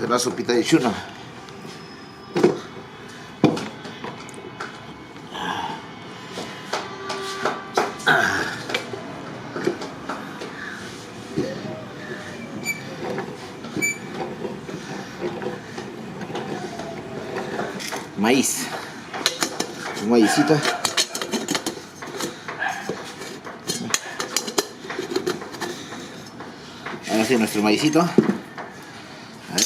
hacer la sopita de chuno. Maíz, un maízito. Ahora sí, nuestro maízito. A ver.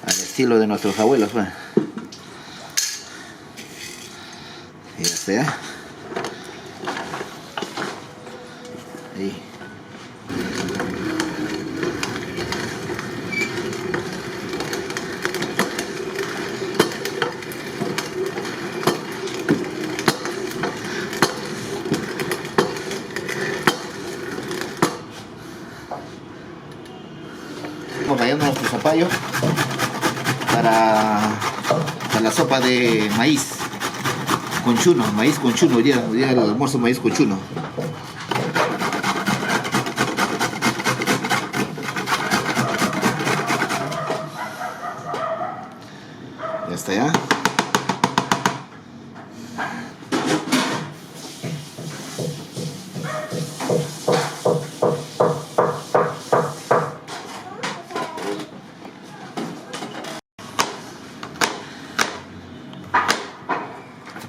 Al estilo de nuestros abuelos, pues. Y ya sea. Ahí. Estamos rallando nuestro zapallo para la sopa de maíz con chuno, maíz con chuno. Hoy día el almuerzo maíz con chuno. Ya está ya.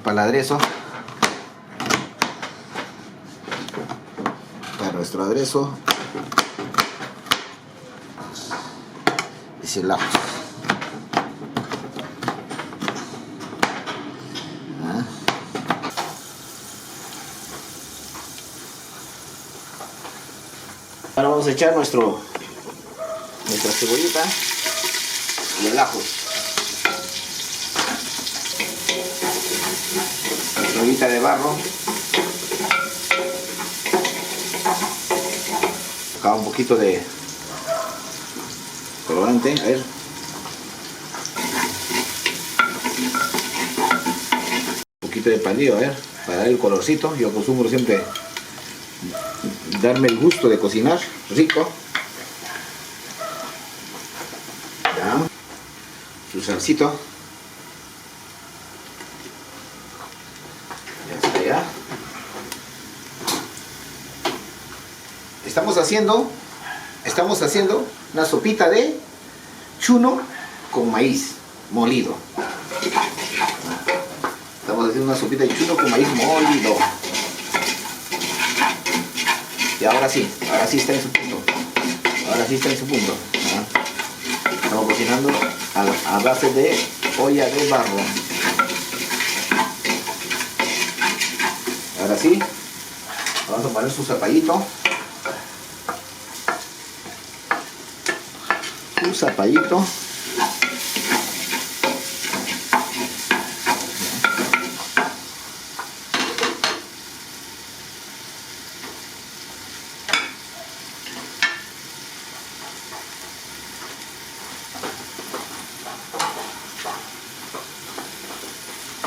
Para el aderezo, para nuestro aderezo es el ajo. Ahora vamos a echar nuestra cebollita y el ajo. Cebollita de barro. Acá un poquito de colorante, a ver. Un poquito de palillo, a ver, para dar el colorcito. Yo acostumbro siempre darme el gusto de cocinar rico. Ya. Su salsito. Ya está ya. Estamos haciendo una sopita de chuno con maíz molido. Estamos haciendo una sopita de chuno con maíz molido. Y ahora sí está en su punto. Estamos cocinando a base de olla de barro. Ahora sí, vamos a poner su zapallito.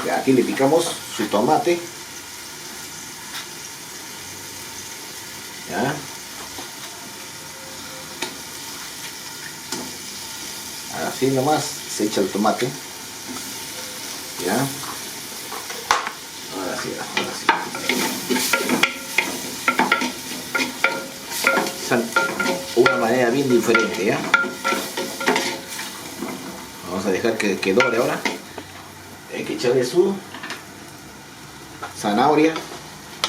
Ya, aquí le picamos su tomate. Ya. Así nomás se echa el tomate. Ya. Ahora sí. Una manera bien diferente, ¿ya? Vamos a dejar que dore ahora. Hay que echarle su zanahoria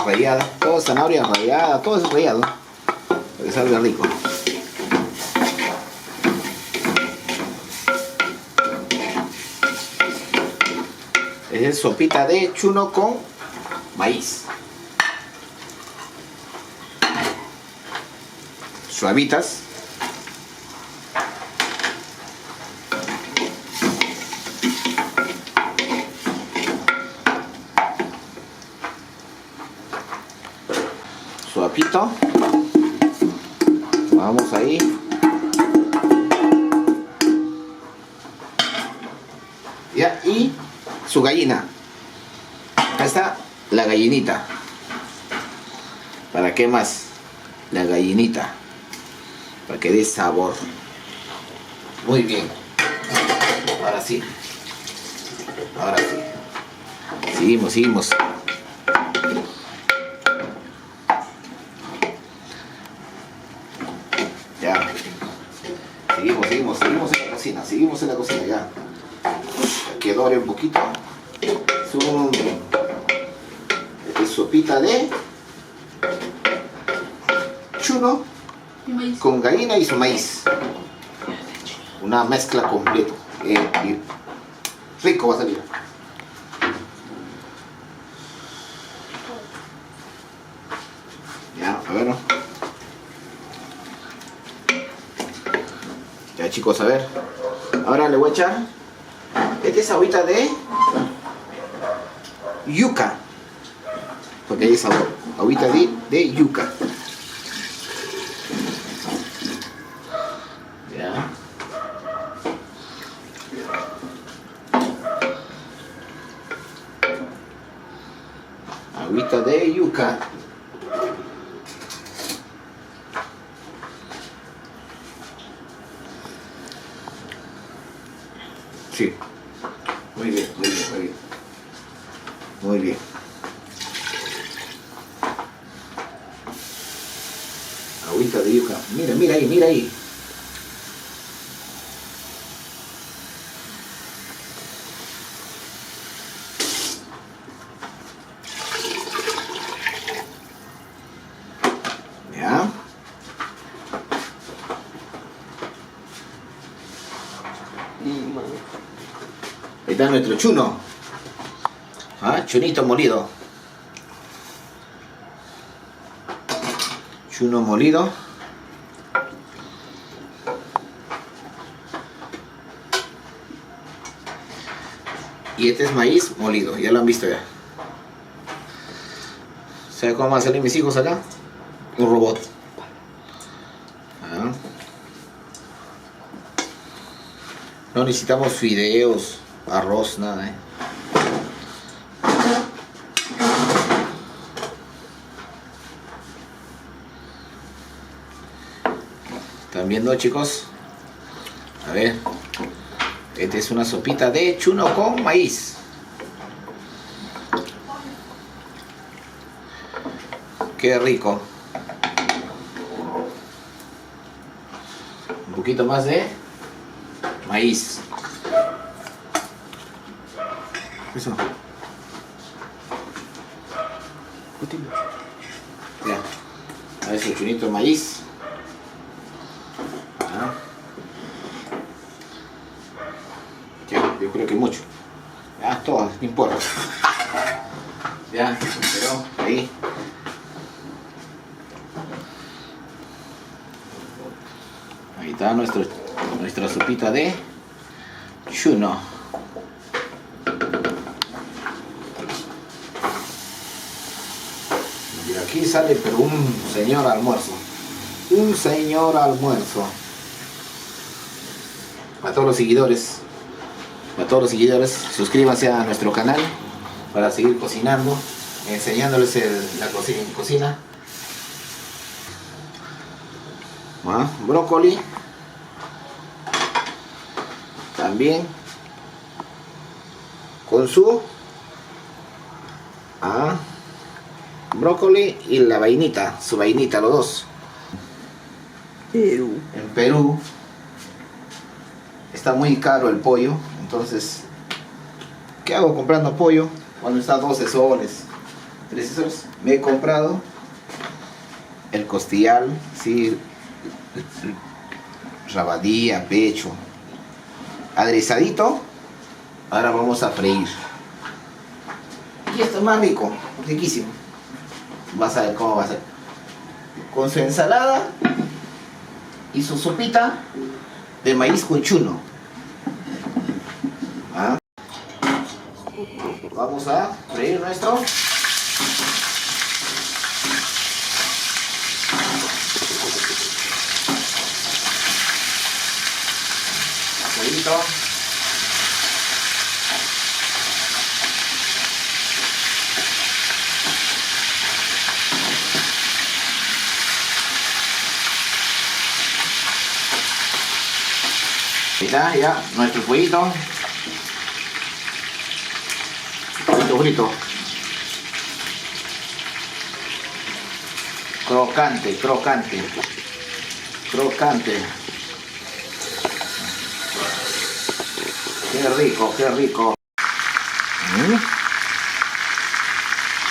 rallada, todo zanahoria rallada, todo es rallado para que salga rico. Es sopita de chuno con maíz. Suavitas. Suavito. Vamos ahí. Ya, y su gallina. Acá está la gallinita. ¿Para qué más? La gallinita. Para que dé sabor. Muy bien. Ahora sí. Ahora sí. Seguimos. Ya. Seguimos en la cocina ya. Que dore un poquito. Es sopita de chuno con gallina y su maíz. Una mezcla completa. Y rico va a salir. Ya, a ver. Ya chicos, a ver. Ahora le voy a echar. Esta es agüita de yuca. Porque hay sabor. Agüita de yuca. Ya. Agüita de yuca. Sí. Muy bien. Muy bien. Agüita de yuca. Mira ahí. Ya. Ahí está nuestro chuno. Chunito molido. Chuno molido. Y este es maíz molido, ya lo han visto ya. ¿Sabe cómo van a salir mis hijos acá? Un robot. No necesitamos fideos, arroz, nada, ¿Están viendo, chicos? A ver. Esta es una sopita de chuno con maíz. Qué rico. Un poquito más de maíz. Eso. Ya. A ver el chunito de maíz. Ya, yo creo que mucho. Ya, todo, no importa. Ya, pero ahí. Ahí está nuestra sopita de chuno. Y aquí sale pero un señor almuerzo. Un señor almuerzo. Para todos los seguidores. Suscríbanse a nuestro canal para seguir cocinando, enseñándoles la cocina. Brócoli también con su brócoli y la vainita, su vainita, los dos. En Perú está muy caro el pollo, entonces ¿qué hago comprando pollo cuando está 12 soles, 13 soles? Me he comprado el costillar, sí, rabadilla, pecho, aderezadito. Ahora vamos a freír. Y esto es más rico, riquísimo. Vas a ver cómo va a ser. Con su ensalada y su sopita de maíz con chuno. Vamos a freír nuestro pollito. Ahí está ya nuestro pollito. Pollito frito. Crocante, crocante. Crocante. Qué rico, qué rico.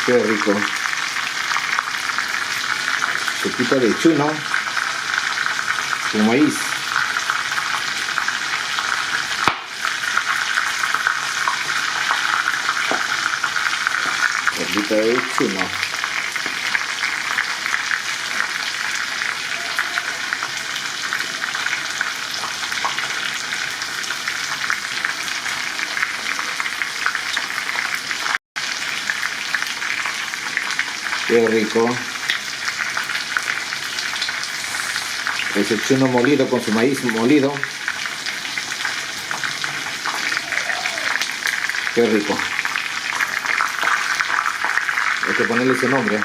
Qué rico. Sopita de chuno con maíz. Sopita de chuno. Qué rico. Ese chuno molido con su maíz molido. Qué rico. Hay que ponerle ese nombre.